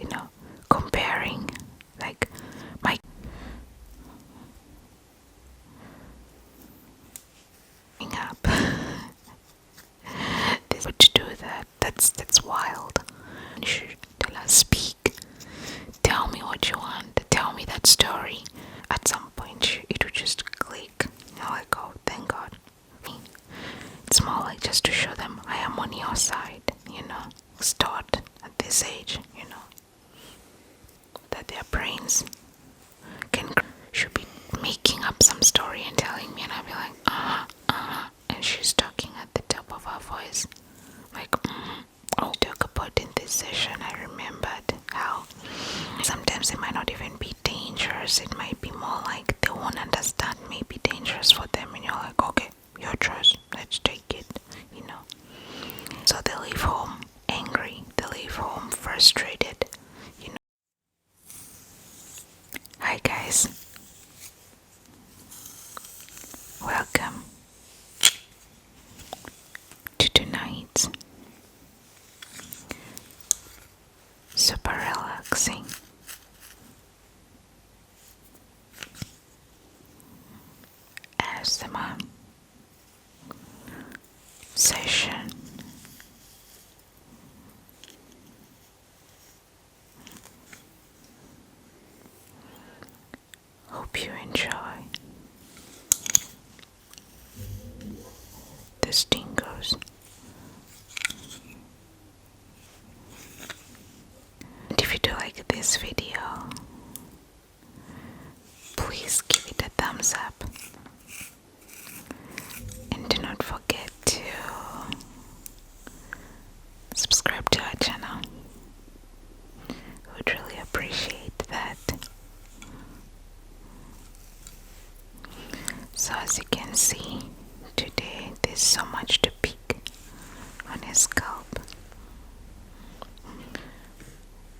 you know, comparing like my up. This would do that. That's wild. You should tell us, speak. Tell me what you want. Tell me that story. At some point, it would just click. You're like, oh, thank God. It's more like just to show them I am on your side, Start at this age, that their brains should be making up some story and telling me, and I'll be like, and she's talking at the top of her voice, like, oh, talk about in this session, I remembered how sometimes it might not even be dangerous, it might be more like they won't understand, maybe dangerous for them, and you're like, okay, your choice, let's take it, So they leave home angry, they leave home frustrated, Hi guys, welcome to tonight's super relaxing ASMR session. Hope you enjoy the stingers. And if you do like this video, please give it a thumbs up. And do not forget to subscribe to our channel. We would really appreciate that. So as you can see, today there's so much to pick on his scalp.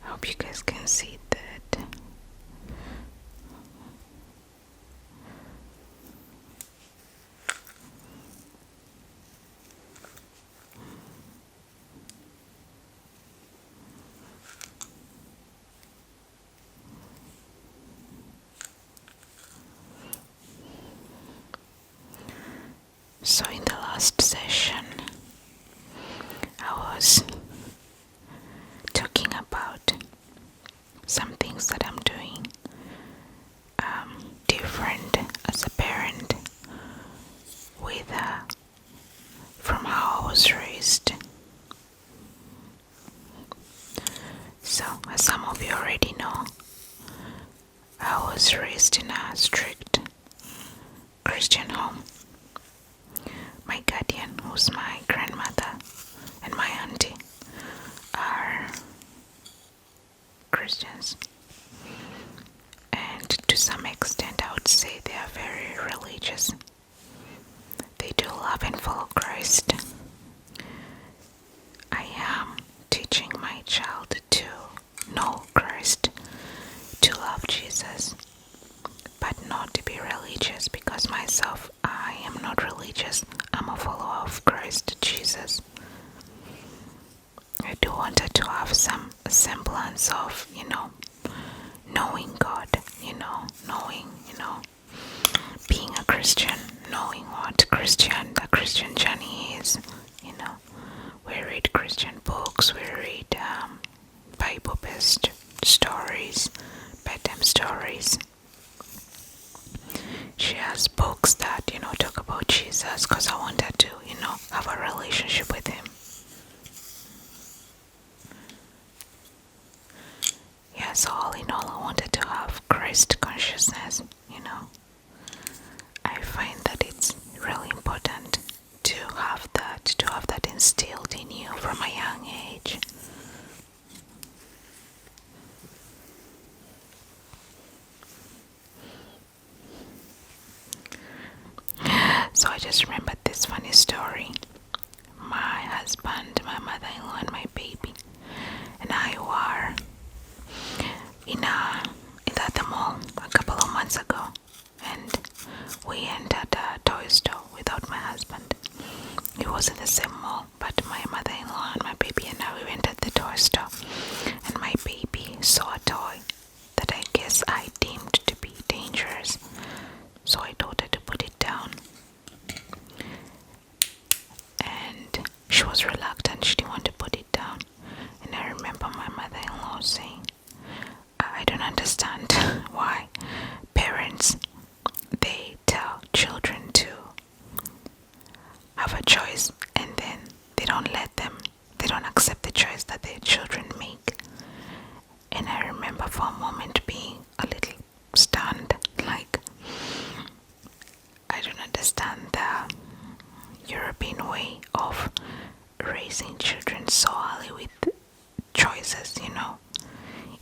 I hope you guys can see that. So in the last session, I was talking about some things that I'm doing different as a parent with from how I was raised. So as some of you already know, I was raised in a strict Christian home. My guardian, who's my grandmother, and my auntie are Christians. And to some extent, I would say they are very religious. They do love and follow Christ. I am teaching my child to know Christ, to love Jesus, but not to be religious, because myself, I am not religious. I'm a follower of Christ Jesus. I do want her to have some semblance of, knowing God, knowing, being a Christian, knowing what the Christian journey is, We read Christian books, we read Bible-based stories, bedtime stories. She has books that, talk about Jesus, because I want her to, have a relationship with him. Yeah, so all in all, I wanted to have Christ consciousness, I find that it's really important to have that instilled in you from a young age. So I just remembered this funny story. My husband, my mother-in-law, and my baby and I were in the mall a couple of months ago, and we entered a toy store without my husband. It was in the same mall, but my mother-in-law and my baby and I, we entered the toy store, and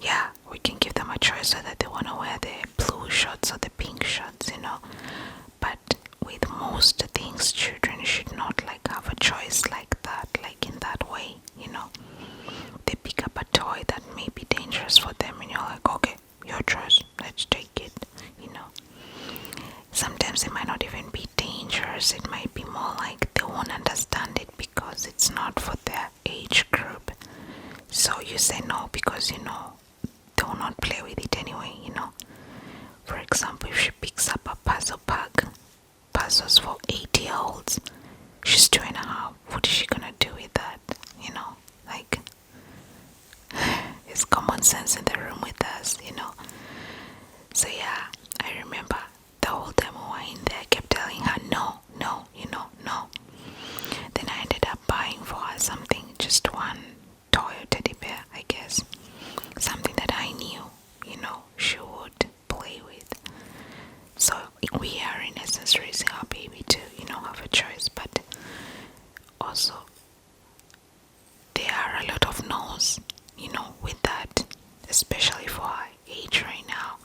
yeah, we can give them a choice whether they want to wear the blue shorts or the pink shorts, but with most things, children should not like have a choice like that, like in that way. They pick up a toy that may be dangerous for them, and you're like, okay, your choice, let's take it. Sometimes it might not even be dangerous. It might be more like they won't understand it because it's not for their age group. So you say no because they will not play with it anyway. For example, if she picks up a puzzle pack, puzzles for 8-year-olds, she's 2.5. What is she gonna do with that? Like, there's common sense in the room with us. So yeah, I remember the whole time we were in there, I kept telling her no, no. Then I ended up buying for her something, just one toy or teddy bear, I guess. Something that I knew, she would play with. So we are in essence raising our baby to, have a choice, but also there are a lot of no's, with that, especially for her age right now.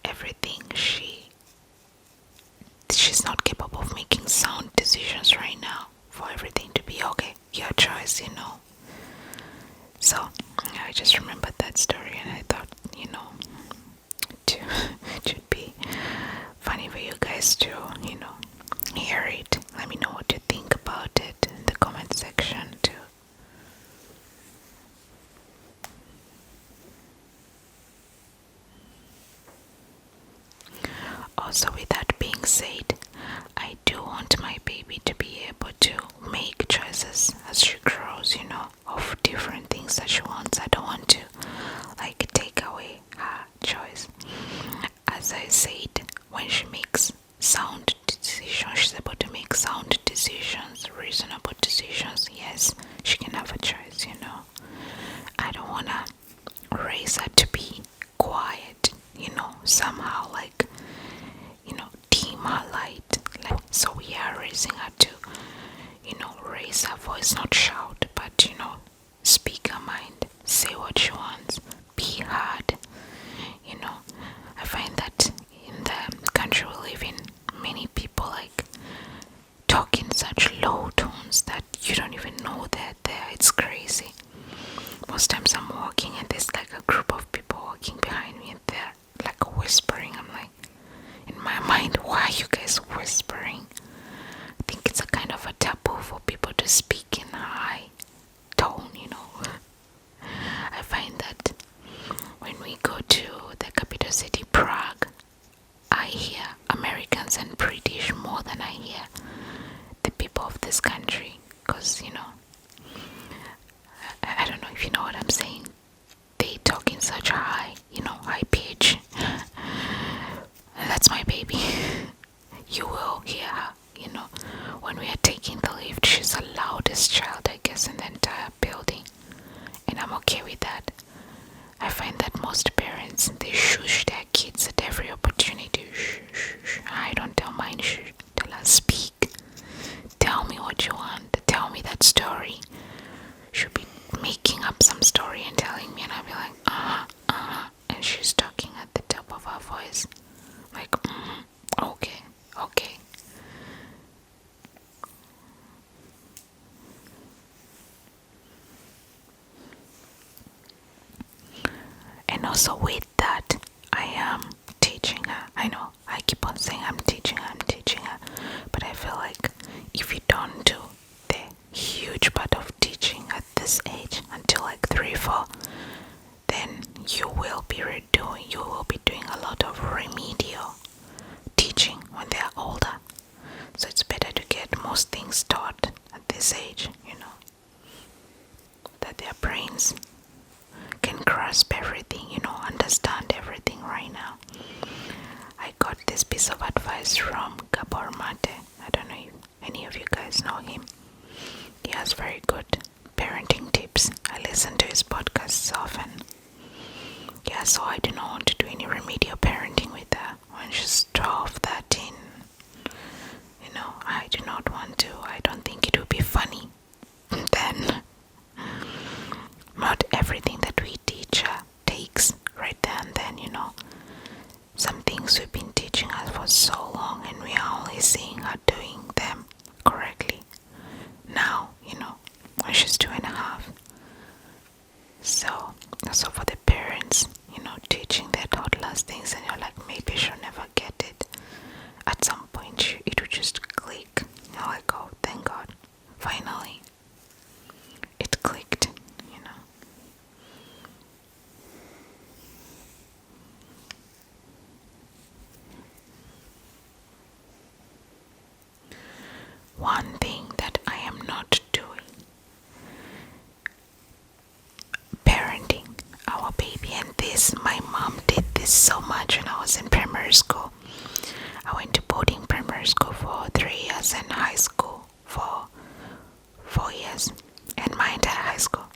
Everything she's not capable of making sound decisions right now for everything to be okay, your choice. So I just remembered that story, and I thought, it should be funny for you guys to, hear it. Let me know what you think about it in the comment section too. Also, with that being said, I do want my baby to be able to make choices as she grows, of different things that she wants. I don't want to take away her choice. As I said, when she makes sound decisions, she's able to make sound decisions, reasonable decisions. Yes, she can have a choice. I don't want to raise her to be quiet, somehow dim her light. So we are raising her to, raise her voice, not shout, but, speak her mind, say what she wants, be heard. I find that in the country we live in, many people talk in such low tones that you don't even know they're there. It's crazy. Most times I'm walking and there's a group of people walking behind me and they're whispering. I'm like, in my mind, why are you guys whispering? I think it's a kind of a taboo for people to speak in a high tone. I find that when we go to the capital city, Prague, I hear Americans and British more than I hear the people of this country, because I don't know if you know what I'm saying. They talk in such a high pitch. And that's my baby. You will hear her, when we are taking the lift. She's the loudest child, I guess, in the entire building, and I'm okay with that. I find that most parents, they shush their kids at every opportunity. Shh, shh, shh. I don't tell mine shh. Tell her speak. Tell me what you want. Tell me that story. She'll be making up some story and telling me, and I'll be like, and she's talking at the top of her voice, like, okay. And also with that, I am teaching her. I know, I keep on saying I'm teaching her, but I feel like if you don't do the huge part of teaching at this age until 3, 4, then you will be doing a lot of remedial teaching when they are older. So it's better to get most things taught at this age, that their brains can grasp everything, understand everything right now. I got this piece of advice from Gabor Mate. I don't know if any of you guys know him. He has very good parenting tips. I listen to his podcasts often. Yeah, so I do not want to do any remedial parenting with her when she's 12, 13. I do not want to. I don't think it would be funny. Then, not everything that we teach her So for the parents, teaching their toddlers things, and you're like, maybe she'll never get it. At some point, it will just click. You're like, oh, thank God, finally, it clicked. One thing that I am not doing, parenting our baby, and this, my mom did this so much when I was in primary school. I went to boarding primary school for 3 years and high school for 4 years, and my entire high school.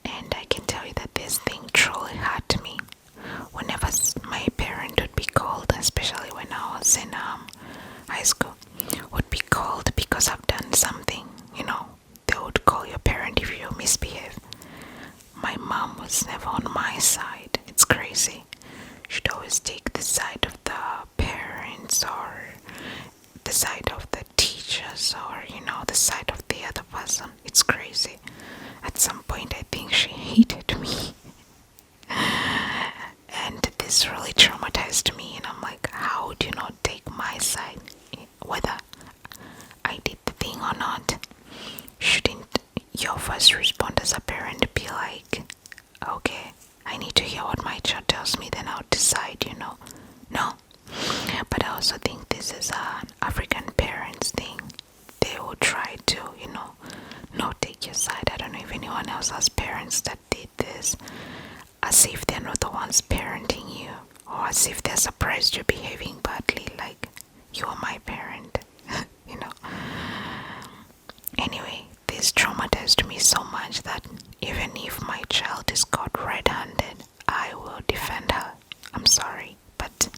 And I can tell you that this thing truly hurt me. Whenever my parent would be called, especially when I was in high school, would be called because I've done something, they would call your parent if you misbehave. My mom was never on my side. It's crazy. She'd always take the side of the parents, or the side of the teachers, or the side of the other person. It's crazy. At some point I think she hated me. And this really traumatized me, and I'm like, how do you not take my side? Whether I did the thing or not, shouldn't your first response as a parent be like, okay, I need to hear what my child tells me, then I'll decide, No. But I also think this is an African parents thing. They will try to, not take your side. I don't know if anyone else has parents that did this, as if they're not the ones parenting you, or as if they're surprised you're behaving badly, like, you are my parent, Anyway, this traumatized me so much that even if my child is caught red-handed, I will defend her. I'm sorry, but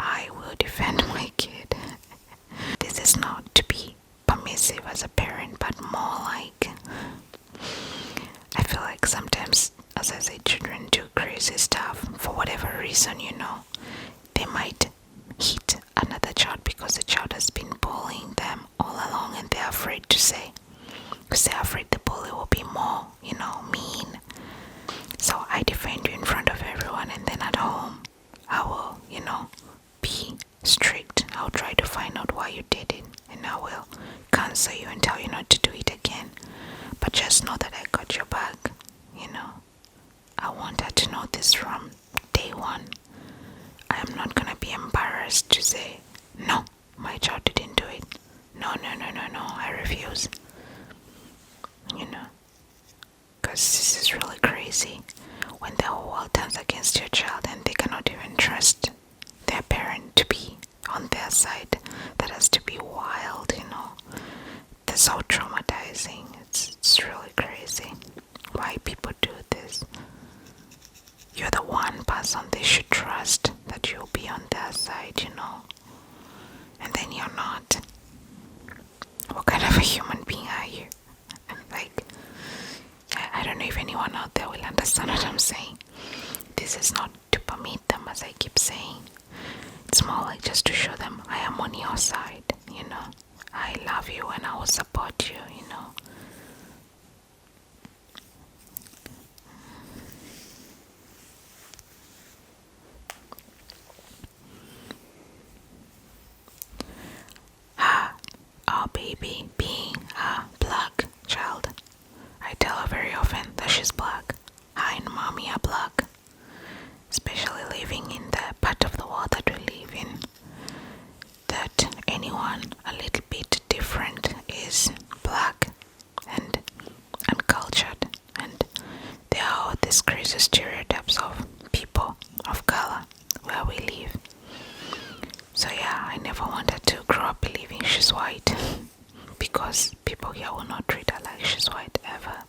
I will defend my kid. This is not to be permissive as a parent, but more like, I feel like sometimes, as I say, children do crazy stuff for whatever reason, They might hit another child because the child has been bullying them all along, and they're afraid to say, because they're afraid the bully will be more, mean. So I defend you in front of everyone, and then at home, I will, be strict. I'll try to find out why you did it, and I will counsel you and tell you not to do it again. But just know that I got your back, I want her to know this from day one. I am not gonna be embarrassed to say, no, my child didn't do it. No, I refuse. Because this is really crazy. When the whole world turns against your child and they cannot even trust their parent to be on their side, that has to be wild, That's so traumatizing. It's really crazy why people do this. You're the one person they should trust, that you'll be on their side, and then you're not. What kind of a human being are you? Like, I don't know if anyone out there will understand what I'm saying. This is not to permit them, as I keep saying. It's more like just to show them I am on your side, I love you and I will support you, Our baby being a black child, I tell her very often that she's black. Her and mommy are black, especially living in the part of the world that we live in, that anyone a little bit different is black and uncultured, and there are all these crazy stereotypes of people of color where we live. So yeah, I never wanted to grow up believing she's white, because people here will not treat her like she's white ever.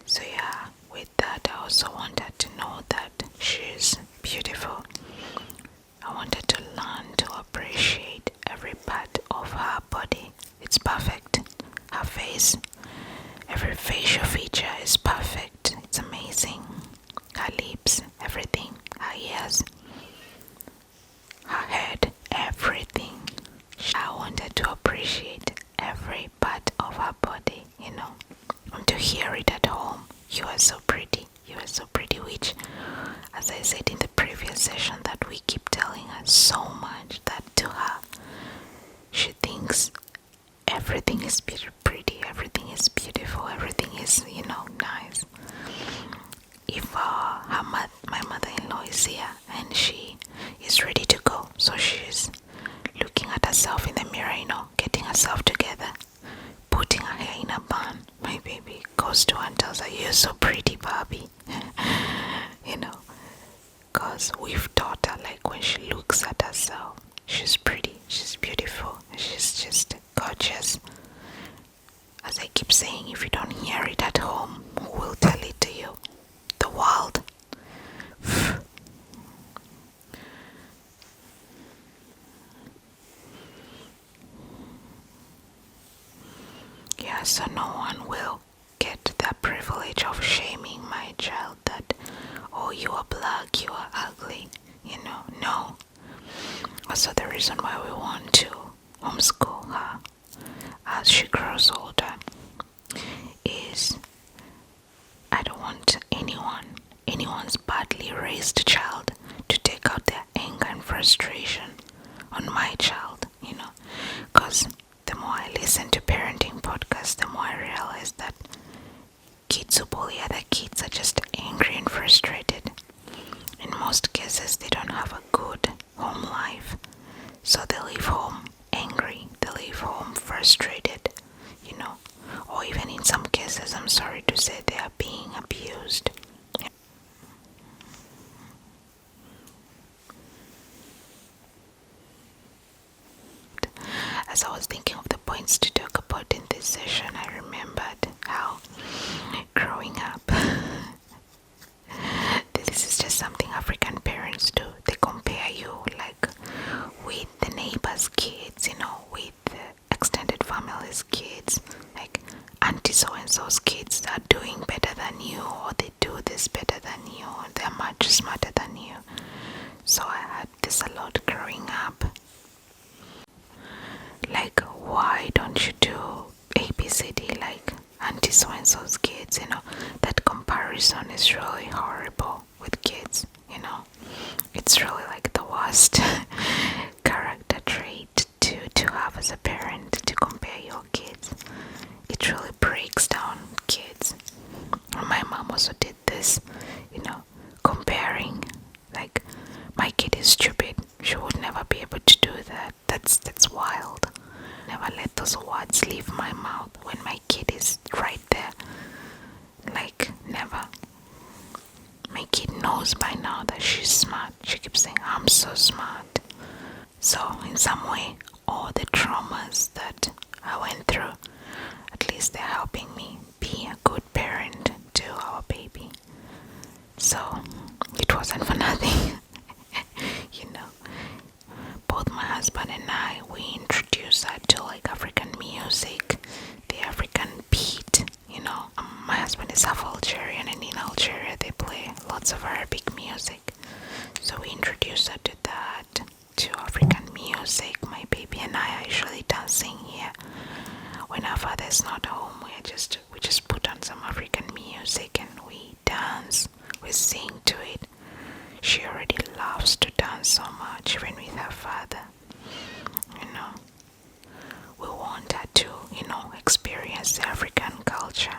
So yeah, with that I also wanted to know that she's beautiful. I wanted to learn to appreciate every part of her body. It's perfect. Her face, every facial feature is perfect. It's amazing. Her lips, everything. Her ears, her head, everything. I wanted to appreciate every part of her body, and to hear it at home. You are so pretty. You are so pretty, which, as I said in the previous session, that we keep telling her so much that to her, she thinks everything is pretty, everything is beautiful, everything is, nice. If my mother-in-law is here and she is ready to go, so she's looking at herself in the mirror, getting herself together, putting her hair in a bun, my baby goes to her and tells her, "You're so pretty, Barbie." Because we've taught her, like, when she looks at herself, she's pretty, she's beautiful, she's just gorgeous. As I keep saying, if you don't hear it at home, who will tell it to you? The world. Yeah, so no one will get the privilege of shaming my child that, "Oh, you are black, you are ugly." No. Also, the reason why we want to homeschool her as she grows older is I don't want anyone's badly raised child to take out their anger and frustration on my child, because the more I listen to parenting podcasts, the more I realize that kids who bully other kids are just angry and frustrated. In most cases, they don't have a good home life, so they leave home angry, they leave home frustrated, or even in some cases, I'm sorry to say, they are being abused. As I was thinking of the points to talk about in this session, I remembered how growing up, this is just something African parents do. They compare you, like, with the neighbor's kids, with the extended family's kids, like auntie so-and-so's kids are doing better than you, or they do this better than you, or they're much smarter than you. So I had this a lot growing up. Like, why don't you do ABCD like auntie so-and-so's kids? That comparison is really horrible with kids. It's really like the worst character trait to have as a parent, to compare your kids. It really breaks down kids. My mom also did this, comparing, like, my kid is stupid, she would never be able to do that. That's wild. Never let those words leave my mouth when my kid is right there. Like, never. My kid knows by now that she's smart. She keeps saying, "I'm so smart." So in some way, all the traumas that I went through, at least they're helping me be a good parent to our baby. So it wasn't for nothing. Both my husband and I, we introduced her to, like, African music, the African beat. My husband is half Algerian, and in Algeria they play lots of Arabic music. So we introduced her to that, to African music. My baby and I are usually dancing here. When our father is not home, we just put on some African music and we dance, we sing to it. She already loves to dance so much, even with her father. We want her to, experience the African culture,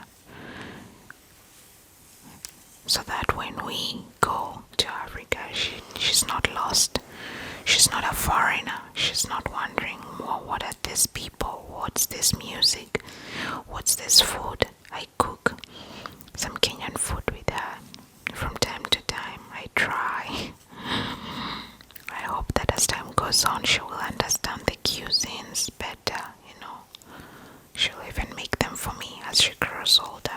so that when we go to Africa, she's not lost. She's not a foreigner. She's not wondering, well, what are these people? What's this music? What's this food? I cook some Kenyan food with her from time to time. I try. I hope that as time goes on, she will understand the cuisines better, She'll even make them for me as she grows older,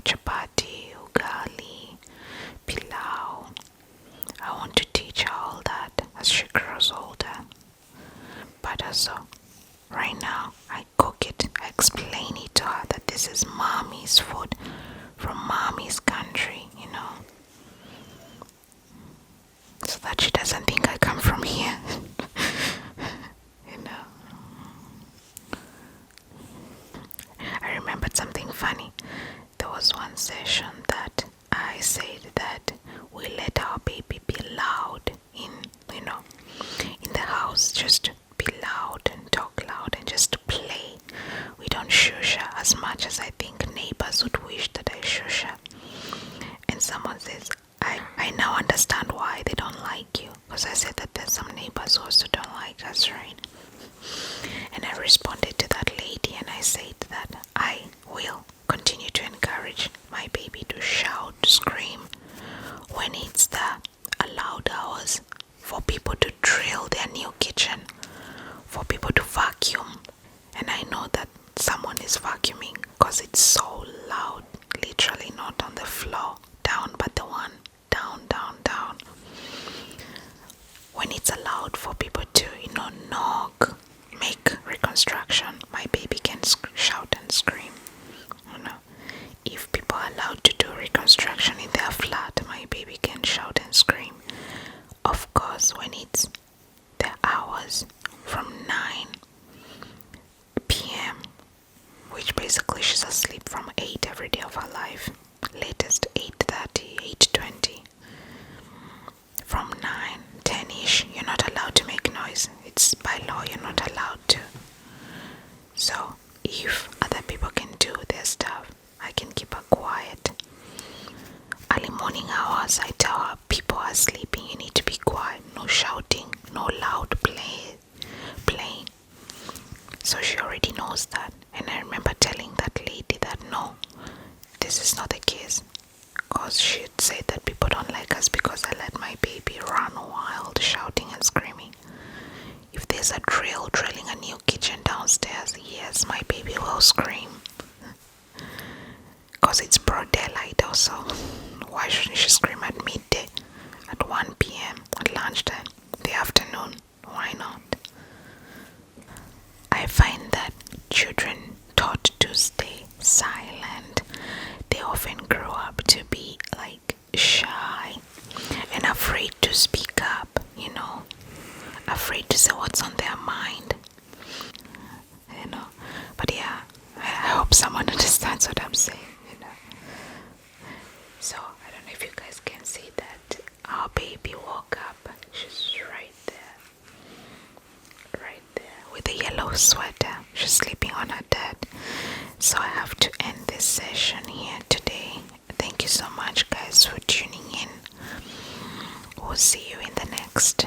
chapati, ugali, pilau. I want to teach her all that as she grows older. But also, right now, I cook it, I explain it to her that this is mommy's food. morning hours, I tell her, people are sleeping, you need to be quiet, no shouting, no loud playing. So she already knows that. And I remember telling that lady that no, this is not the case. Because she'd say that people don't like us because I let my baby run wild, shouting and screaming. If there's a drilling a new kitchen downstairs, yes, my baby will scream. Because it's broad daylight also. Why shouldn't she scream at midday, at 1 p.m., at lunchtime, the afternoon? Why not? I find that children taught to stay silent, they often grow up to be like shy and afraid to speak up, afraid to say what's on their mind, But yeah, I hope someone understands what I'm saying, So I don't know if you guys can see that our baby woke up. She's right there with a yellow sweater. She's sleeping on her dad. So I have to end this session here today. Thank you so much, guys, for tuning in. We'll see you in the next.